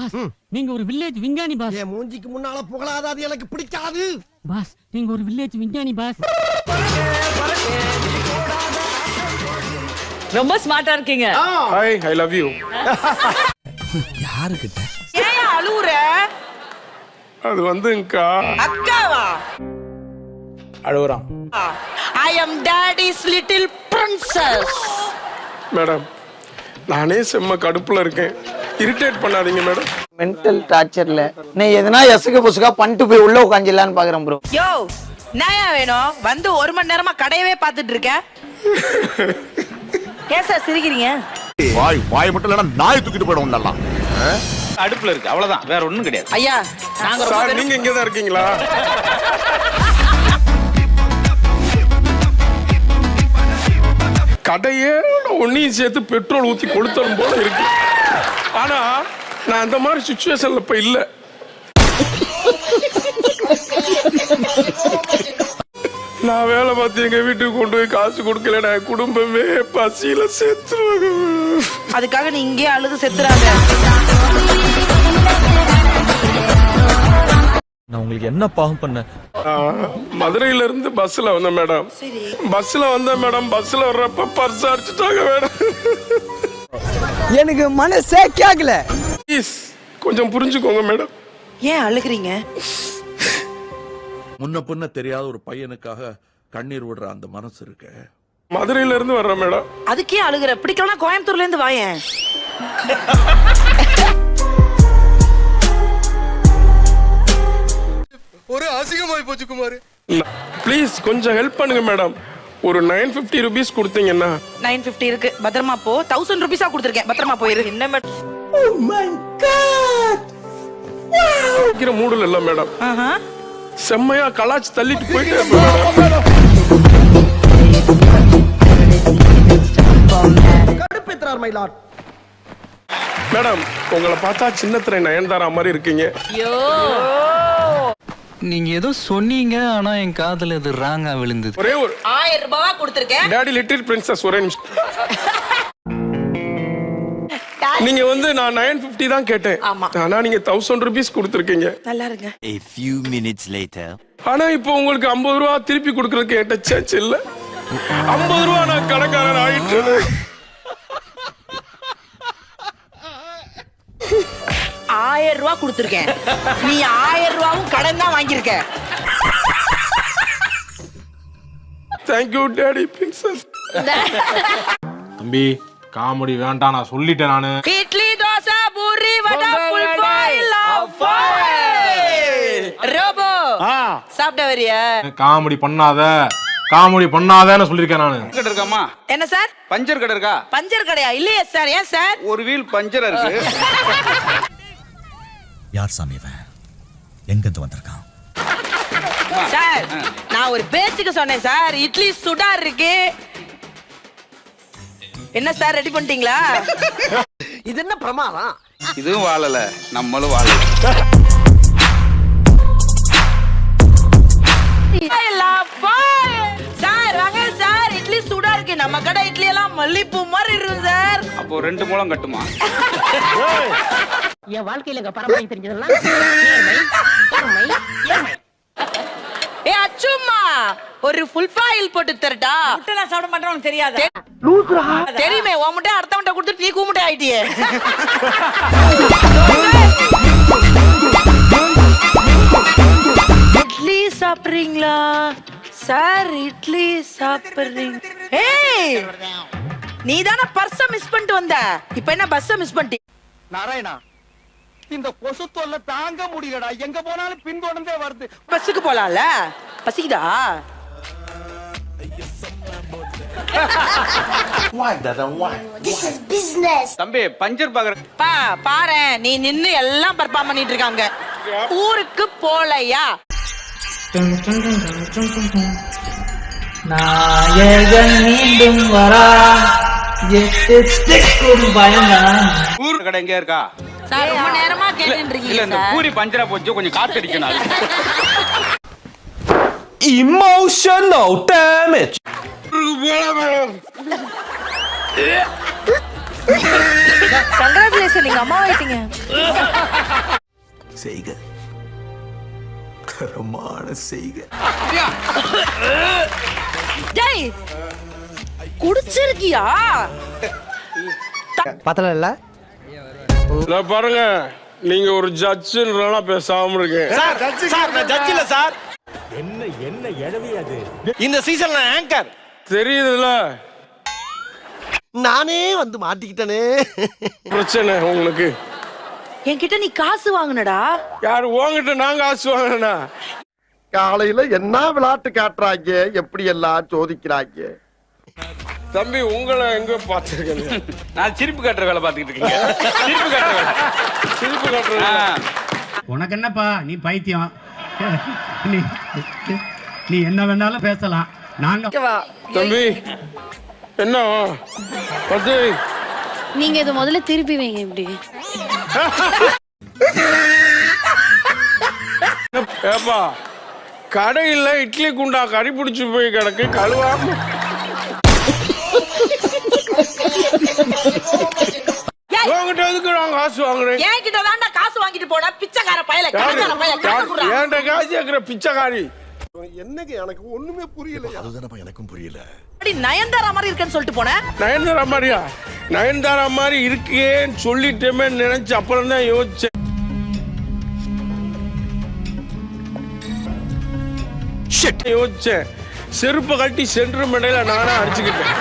Pass நீங்க ஒரு village விஞ்ஞானி பாஸ். என் மூஞ்சிக்கு முன்னால புகழாத, அது எனக்கு பிடிக்காது. பாஸ் நீங்க ஒரு வில்லேஜ் விஞ்ஞானி பாஸ். ரொம்ப ஸ்மார்ட்டா இருக்கீங்க. Hi, I love you. யாருக்கிட்ட ஏன் அழுவுற? அது வந்துங்கக்கா. அக்காவா? அழுவுறான். I am daddy's little princess. Madam, நானே செம்ம கடுப்புல இருக்கேன். இரிட்டேட் பண்ணாதீங்க மேடம். மென்டல் டார்ச்சர்ல நீ எதனா எசுக்கு புசுக்கா பண்ணிட்டு போய் உள்ள உட்காந்துலான்னு பாக்குறேன் ப்ரோ. யோ என்னயா வேணும்? வந்து 1 மணி நேரமா கடையவே பார்த்துட்டு இருக்க. ஏன் சார் சிரிக்கிறீங்க? வாய் மட்டும் இல்லைன்னா நாய் தூக்கிட்டு போயிடும் நல்லா. அடுப்புல இருக்கு, அவ்வளவுதான், வேற ஒண்ணும் கிடையாது. ஐயா நாங்க சார், நீங்க இங்க தான் இருக்கீங்களா? கடையே ஒன்னையும் சேர்த்து பெட்ரோல் ஊத்தி கொளுத்தரும் போல இருக்கு. ஆனா நான் அந்த மாதிரி சிச்சுவேஷன்ல இப்ப இல்ல. நான் வேலை பார்த்து எங்க வீட்டுக்கு கொண்டு போய் காசு கொடுக்கல, குடும்பமே பசியில செத்துருவாங்க. அதுக்காக நீ இங்கே அழுது செத்துறாங்க. நான் உங்களுக்கு என்ன பாவம் பண்ண? மதுரையில இருந்து பஸ்ல வந்தேன் மேடம். பஸ்ல வந்தேன் மேடம். பஸ்ல வர்றப்ப பர்ஸ் அடிச்சுட்டாங்க மேடம். எனக்கு மனசே கேக்கல. ப்ளீஸ் கொஞ்சம் புரிஞ்சுக்கோங்க மேடம். ஏன் அழுகுறீங்க? முன்ன பின்ன தெரியாத ஒரு பையனுக்காக கண்ணீர் விடுற அந்த மனசு இருக்கு. மதுரையில இருந்து வர்றேன் மேடம். அதுக்கே அழுகுற? பிடிக்கலாம் கோயம்புத்தூர்ல இருந்து வாயேன். ஒரு அசிங்கமாய் போச்சு குமார். ப்ளீஸ் கொஞ்சம் ஹெல்ப் பண்ணுங்க மேடம். ஒரு 950 rupees கொடுத்தீங்கன்னா. 950 இருக்கு, பத்திரமா போ. 1000 ரூபீஸா கொடுத்துருக்கேன், பத்திரமா போயிரு. என்ன மேடம்? இருக்கிற மூடல இல்ல மேடம். செம்மையா கலாச்சி தள்ளிட்டு போயிட்டே கடுப்பேத்துறார் மை லார்ட். மேடம், உங்களை பார்த்தா சின்னத்திரை நயன்தாரா மாதிரி இருக்கீங்க. நீங்க ஏதோ சொன்னீங்க, ஆனா என் காதுல இது ராங்கா விழுந்தது. ஒரே ஒரு 1000 ரூபாவா கொடுத்துருக்கேன். டாடி லிட்டில் பிரின்சஸ் ஒரே நிமிஷம். நீங்க வந்து நான் 950 தான் கேட்டேன். ஆனா நீங்க 1000 rupees கொடுத்துருக்கீங்க. நல்லா இருங்க. A few minutes later. ஆனா இப்போ உங்களுக்கு 50 ரூபா திருப்பி கொடுக்கறதுக்கு என்கிட்ட சேஞ்ச் இல்ல. 50 ரூபா நான் கடைக்காரன் ஆயிட்டு. 1000 ரூபா கொடுத்துருக்கேன். நீ 1000 ரூபாவும் கடன் தான் வாங்கியிருக்க. Thank you daddy princess. தம்பி காமெடி வேண்டாம், நான் சொல்லிட்டேன் நானு. Idli dosa puri vada full foil robot சாப்பிட வரியா? காமெடி பண்ணாதன்னு சொல்லிருக்கேன் நானு. கடை இருக்காமா? என்ன சார்? பஞ்சர் கடை இருக்கா? பஞ்சர் கடையா? இல்லையே சார். ஏன் சார்? ஒரு வீல் பஞ்சர் இருக்கு. யார் சாமி இவன்? எங்க இருந்து வந்திருக்கான்? சார் நான் ஒரு பேச்சுக்கு சொன்னேன் சார். இட்லி சுடா இருக்கு. என்ன சார் ரெடி பண்ணிட்டீங்களா? இது என்ன பிரமாதம்? இதுவும் வாழல, நம்மளும் வாழல. சார் வாங்க சார், இட்லி சூடா இருக்கு. நம்ம கடை இட்லி எல்லாம் மல்லிப்பூ மாதிரி இருக்கும் சார். அப்போ 2 மூலம் கட்டுமா? என் வாழ்க்கையில எங்க பரம்பரை தெரிஞ்சதெல்லாம் நேர்மை, கருமை, ஏழ்மை. ஏ அச்சும்மா, ஒரு ஃபுல் ஃபாயில் போட்டு தரட்டா? முட்டை நான் சாப்பிட மாட்டேன், உனக்கு தெரியாது. தெரியுமே, உன் முட்டை அடுத்த முட்டை கொடுத்து நீ கூமுட்டை ஆயிட்டியே. இட்லி சாப்பிடுறீங்களா சார்? இட்லி சாப்பிடுறீங்க? ஏய் நீ தானே பர்ஸ மிஸ் பண்ணிட்டு வந்த, இப்ப என்ன பஸ்ஸ மிஸ் பண்ணிட்டி? நாராயணா, இந்த கொசு தொல்லை தாங்க முடியலடா. எங்க போனாலும் பின்தொடர்ந்தே வருது. பஸ்ஸுக்கு போலாம்ல? பசிக்குதா? தம்பி பஞ்சர் பாக்குற பாரு, நீ நின்னு எல்லாம் பர்ஃபார்ம் பண்ணிட்டு இருக்காங்க. ஊருக்கு போலையா? நாயகன் மீண்டும் வரா, ஊர் கடை எங்க இருக்கா? சார் ரொம்ப நேரமா கேட்டுட்டு இல்ல, இருக்கீங்க இந்த சார். பூரி பஞ்சரா போச்சு, கொஞ்சம் காத்து அடிக்கணும். Emotional damage. கங்க்ராச்சுலேஷன், நீங்க அம்மா ஆயிட்டீங்க. செய்க தரமான செய்க. டேய் குடிச்சிருக்கியா? பத்தல இல்ல நான் பாருங்க, நீங்க ஒரு ஜட்ஜுன்றா பேசாம இருக்கேன். சார் நான் ஜட்ஜ் இல்ல சார். இந்த சீசன்ல ஆங்கர் தெரியுதுல்ல நானே வந்து மாட்டிக்கிட்டனே. பிரச்சனை உங்களுக்கு. என்கிட்ட நீ காசு வாங்குனடா. யாரு உங்ககிட்ட நாங்க ஆசை வாங்கினா? காலையில என்ன விளையாட்டு காட்டுறாங்க, எப்படி எல்லாம் சோதிக்கிறாங்க. தம்பி உங்களை எங்க பாத்துருக்கேன்? நான் சிரிப்பு காட்டுற வேலை பார்த்துக்கிட்டு இருக்கீங்க. சிரிப்பு காட்டுற வேலை. சிரிப்பு காட்டுறேன். உனக்கு என்னப்பா, நீ பைத்தியம். நீ என்ன வேணாலும் பேசலாம். நாங்க தம்பி என்ன பத்து நீங்க இதை முதல்ல திருப்பி வைங்க. இப்படி ஏப்பா, கடையில் இட்லி குண்டா கறி பிடிச்சு போய் கிடக்கு, கழுவாம உங்ககிட்ட எதுக்கு நான் காசு வாங்குறேன்? என்கிட்ட தான்டா காசு வாங்கிட்டு போன பிச்சைக்கார பயல, கடைக்கார பயல, காசு குடுறா. ஏன்டா காசு கேக்குற பிச்சைக்காரி? என்னங்க எனக்கு ஒண்ணுமே புரியல. அதுதானப்பா எனக்கும் புரியல. அடி நயன்தாரா மாதிரி இருக்கேன்னு சொல்லிட்டு போன. நயன்தாரா மாதிரியா? நயன்தாரா மாதிரி இருக்கேன்னு சொல்லிட்டேமே நினைச்சு அப்புறம் தான் யோசிச்சேன். யோசிச்சேன், செருப்பை கட்டி சென்ட்ரு மண்டையில நானா அடிச்சுக்கிட்டேன்.